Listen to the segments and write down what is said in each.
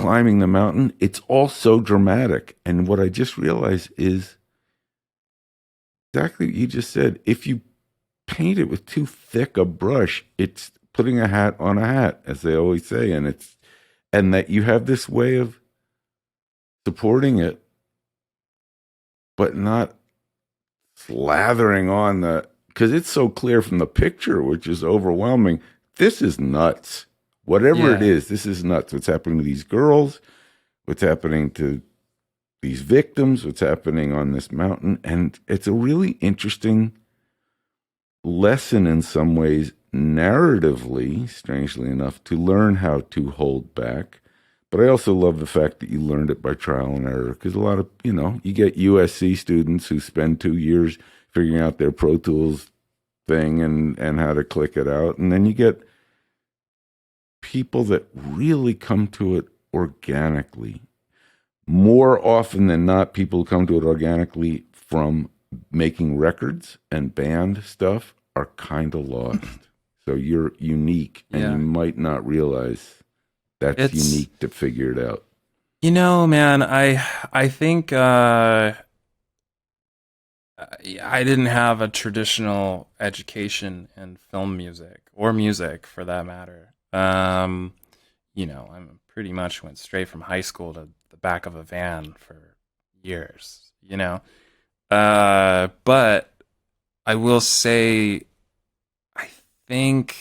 climbing the mountain, it's all so dramatic. And what I just realized is exactly what you just said. If you paint it with too thick a brush, it's putting a hat on a hat, as they always say, and that you have this way of supporting it, but not slathering on the, because it's so clear from the picture, which is overwhelming. This is nuts. Whatever it Yeah. is, this is nuts. What's happening to these girls? What's happening to these victims? What's happening on this mountain? And it's a really interesting lesson in some ways, narratively, strangely enough, to learn how to hold back. But I also love the fact that you learned it by trial and error, because a lot of, you get USC students who spend 2 years figuring out their Pro Tools thing and how to click it out. And then you get people that really come to it organically. More often than not, people who come to it organically from making records and band stuff are kind of lost. So you're unique, and you Yeah. might not realize that's It's unique to figure it out. man, I think I didn't have a traditional education in film music or music for that matter. I pretty much went straight from high school to the back of a van for years. But I will say, I think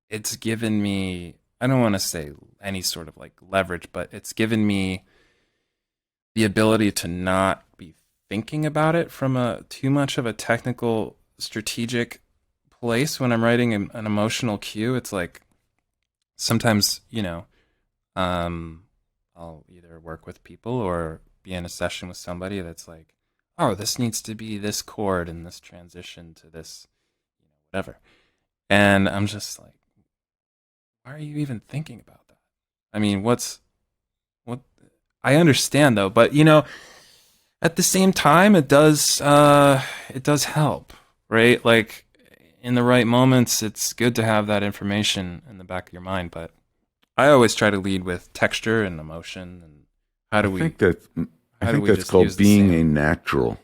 it's given me, I don't want to say any sort of like leverage, but it's given me the ability to not be thinking about it from a too much of a technical strategic place when I'm writing an emotional cue. It's like sometimes, I'll either work with people or be in a session with somebody that's like, oh, this needs to be this chord and this transition to this, whatever. And I'm just like, why are you even thinking about that? I mean, what I understand though, but at the same time it does help, right? Like in the right moments it's good to have that information in the back of your mind, but I always try to lead with texture and emotion and how I do we think that I how do think we that's just use called the being a same natural.